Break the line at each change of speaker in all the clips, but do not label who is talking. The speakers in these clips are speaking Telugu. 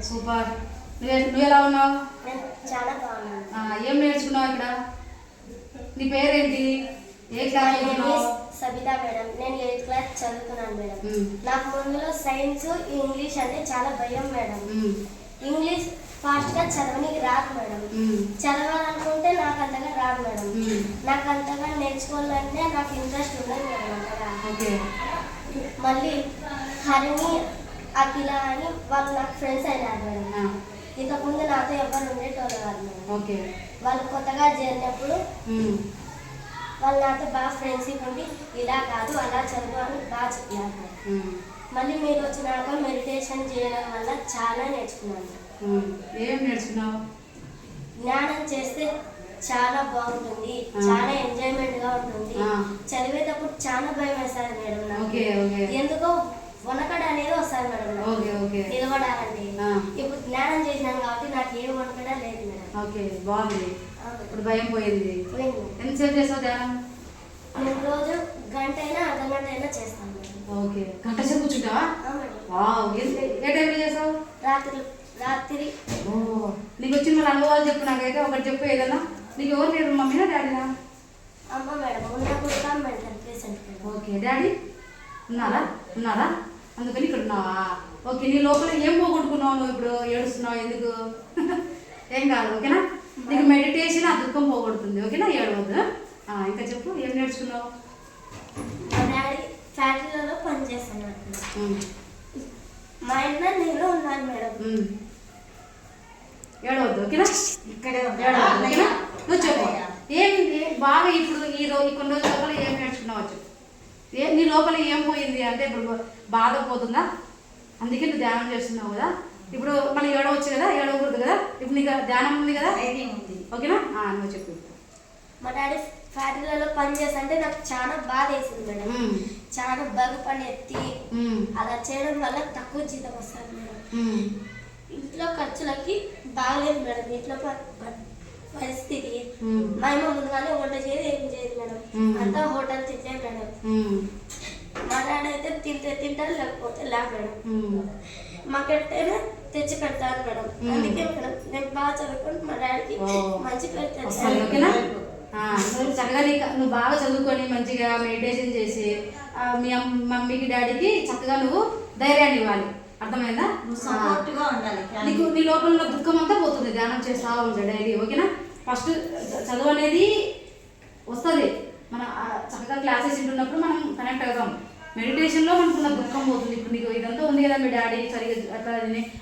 సూపర్. నువ్వు ఎలా ఉన్నావు?
చాలా బాగున్నాను.
ఏం నేర్చుకున్నావు ఇక్కడ? నీ పేరేంటి? ఏ క్లాస్ చదువుతున్నావు?
సబితా మేడం. నేను 8th క్లాస్ చదువుతున్నాను మేడం. నాకు ముందులో సైన్స్ ఇంగ్లీష్ అంటే చాలా భయం మేడం. ఇంగ్లీష్ ఫాస్ట్గా చదవనికి రాదు మేడం. చదవాలనుకుంటే నాకు అంతగా రాదు మేడం. నాకు అంతగా నేర్చుకోవాలంటే నాకు ఇంట్రెస్ట్ ఉండదు మేడం అంతగా. మళ్ళీ హరిణి అఖిల అని వాళ్ళు నాకు ఫ్రెండ్స్ అయినారు మేడం. ఇంతకుముందు నాతో ఎవరు ఉండేటోళ్ళు కాదు మేడం. వాళ్ళు కొత్తగా చేరినప్పుడు వాళ్ళు నాతో బాగా ఫ్రెండ్షిప్ ఉండి ఇలా కాదు అలా చదువు అని బాగా చెప్పినారు. మళ్ళీ మీరు వచ్చినాక మెడిటేషన్ చేయడం వల్ల చాలా నేర్చుకున్నాను.
ఏం నేర్చుకున్నావు?
ధ్యానం చేస్తే చాలా బాగుంటుంది, చాలా ఎంజాయ్మెంట్ గా ఉంటుంది. చదివేటప్పుడు చాలా భయం వేస్తారు మేడం నాకు. ఎందుకో వనకడ అనేది వస్తారు మేడం నిలబడాలంటే. ఇప్పుడు జ్ఞానం చేసినాను కాబట్టి నాకు ఏ వనకడ లేదు మేడం.
బాగుంది. ఇప్పుడు భయం పోయింది. ఎంతసేపు చేస్తావు ధ్యానం?
నేను రోజు గంట అయినా అర్ధగంట అయినా చేస్తాను మేడం.
గంట సేపు కూర్చుంటావా? ఏ టైంలో చేస్తావు?
రాత్రి.
నీకు వచ్చిన మన అనుభవాలు చెప్పు. నాకైతే ఒకటి చెప్పు ఏదన్నా. నీకు ఎవరు లేరు, మమ్మీనా డాడీనా?
అమ్మ మేడం. ఉన్న మెంటల్ పేషెంట్.
డాడీ ఉన్నారా? అందుకని ఇక్కడ ఉన్నావా? నీ లోపల ఏం పోగొట్టుకున్నావు? నువ్వు ఇప్పుడు ఏడుస్తున్నావు ఎందుకు? ఏం కాదు, ఓకేనా? నీకు మెడిటేషన్ ఆ దుఃఖం పోగొడుతుంది, ఓకేనా? ఏడవద్దు. ఇంకా చెప్పు, ఏం నేర్చుకున్నావు?
మా డాడీ ఫ్యాక్టరీలో పనిచేస్తున్నాడు. మా ఆయన నేను ఉన్నాను మేడం.
ఏడవద్దు, ఓకేనా? ఓకేనా? నువ్వు చెప్పు ఏం బాగా ఇప్పుడు ఈ కొన్ని రోజుల లోపల ఏం నేర్చుకున్నావు చెప్పు. నీ లోపల ఏం పోయింది అంటే ఇప్పుడు బాధ పోతుందా? అందుకే నువ్వు ధ్యానం చేస్తున్నావు కదా. ఇప్పుడు మళ్ళీ ఏడవచ్చు కదా, ఏడవకూడదు కదా. ఇప్పుడు నీకు ధ్యానం ఉంది కదా, ఓకేనా? నువ్వు చెప్పు.
మా డాడీ ఫ్యాక్టరీలలో పని చేస్తుంటే నాకు చాలా బాధ వేసింది మేడం. చాలా బరువు పని ఎత్తి అలా చేయడం వల్ల తక్కువ జీతం వస్తుంది మేడం. ఇంట్లో ఖర్చులకి బాగలేదు మేడం. ఇంట్లో పరిస్థితి మా అమ్మ ముందుగానే వంట చేయదు, ఏం చేయదు మేడం. అంతా హోటల్ తింటే మేడం. మా డాడీ అయితే తింటారు, లేకపోతే లే మేడం. మాకెట్టైనా తెచ్చి పెడతాను మేడం. అందుకే మేడం నేను బాగా చదువుకొని మా డాడీకి మంచి పేరు తెచ్చాను.
చక్కగా నువ్వు బాగా చదువుకొని మంచిగా మెడిటేషన్ చేసి మీ మమ్మీకి డాడీకి చక్కగా నువ్వు ధైర్యాన్ని ఇవ్వాలి. అర్థమైందా? నీకు నీ లోపల ఉన్న దుఃఖం అంతా పోతుంది ధ్యానం చేస్తా ఉంటే డైలీ, ఓకేనా? ఫస్ట్ చదువు అనేది వస్తుంది. మన చక్కగా క్లాసెస్ వింటున్నప్పుడు మనం కనెక్ట్ అవుతాం. మెడిటేషన్లో మనకున్న దుఃఖం పోతుంది. ఇప్పుడు నీకు ఇదంతా ఉంది కదా, మీ డాడీ సరిగ్గా అట్లా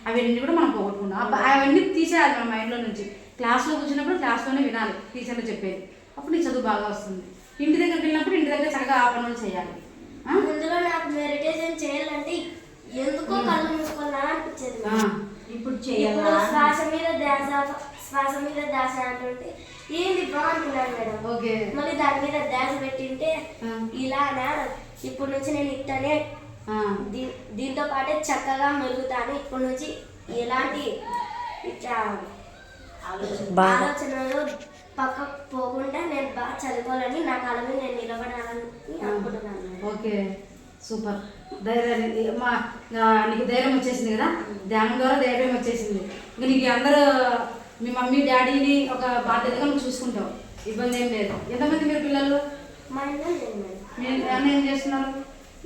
అవన్నీ కూడా మనం పోగొట్టుకున్నాం. అవన్నీ తీసేయాలి మన మైండ్లో నుంచి. క్లాస్లో కూర్చున్నప్పుడు క్లాస్లోనే వినాలి టీచర్లు చెప్పేది. అప్పుడు నీ చదువు బాగా వస్తుంది. ఇంటి దగ్గరికి వెళ్ళినప్పుడు ఇంటి దగ్గర చక్కగా ఆ పనులు చేయాలి.
ముందులో నాకు మెడిటేషన్ చేయాలంటే ఎందుకో కళ్ళు మూసుకోవాలా అనిపించేది. ఇప్పుడు శ్వాస మీద ధ్యాస అంటుంటే ఏంది బాగుంటున్నాను మేడం. మళ్ళీ దాని మీద ధ్యాస పెట్టింటే ఇలానా ఇప్పుడు నుంచి నేను ఇట్టనే దీంతో పాటే చక్కగా మెలుగుతాను. ఇప్పటి నుంచి ఎలాంటి ఇట్లా ఆలోచనలో పక్క పోకుండా నేను బాగా చదువుకోవాలని నా కాళ్ళ మీద నేను నిలబడాలని అనుకుంటున్నాను.
సూపర్. ధైర్యాన్ని నీకు ధైర్యం వచ్చేసింది కదా, ధ్యానం ద్వారా ధైర్యం వచ్చేసింది. ఇంకా నీకు అందరూ మీ మమ్మీ డాడీని ఒక బాధ్యతగా నువ్వు చూసుకుంటావు, ఇబ్బంది ఏం లేదు. ఎంతమంది మీరు పిల్లలు?
మా
అన్న ఏం చేస్తున్నారు?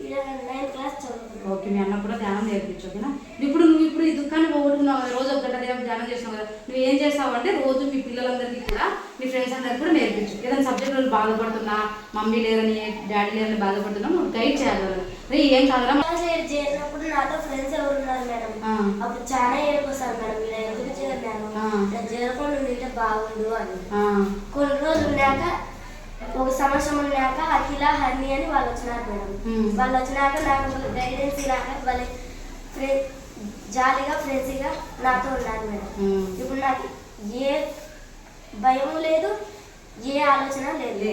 9th క్లాస్ చదువుతున్నాను.
మీ అన్న కూడా ధ్యానం నేర్పించు, ఓకేనా? నువ్వు ఈ దుఃఖాన్ని పోగొట్టుకున్నావు కదా, రోజు ఒక గంట ధ్యానం చేస్తున్నావు కదా. నువ్వు ఏం చేస్తావు అంటే రోజు మీ పిల్లలందరికీ కూడా మీ ఫ్రెండ్స్ అందరికీ కూడా నేర్పించు. ఏదైనా సబ్జెక్ట్ బాధపడుతున్నా, మమ్మీ లేదని డాడీ లేదని బాధపడుతున్నా నువ్వు గైడ్ చేయాలి. ఏం కాదురా
చేరినప్పుడు నాతో ఫ్రెండ్స్ ఎవరు ఉన్నారు మేడం. అప్పుడు చాలా ఏడుకొస్తారు మేడం, ఇలా ఎందుకు చేరినాను, ఇలా చేరకుండా ఉంటే బాగుండు అని. కొన్ని రోజులు ఉన్నాక, ఒక సంవత్సరం ఉన్నాక అఖిల హరిణి అని వాళ్ళు వచ్చినారు మేడం. వాళ్ళు వచ్చినాక నాకు గైడెన్స్ ఇలాక వాళ్ళ జాలీగా ఫ్రెండ్స్గా నాతో ఉన్నారు మేడం. ఇప్పుడు నాకు ఏ భయం లేదు, ఏ ఆలోచన లేదు.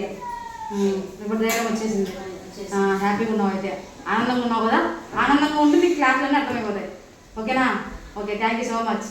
ఇప్పుడు ధైర్యం వచ్చేసింది, హ్యాపీగా ఉన్నావు. అయితే ఆనందంగా ఉన్నావు కదా. ఆనందంగా ఉంటే నీకు క్లాస్లోనే అర్థమైపోతాయి, ఓకేనా? Thank you so much.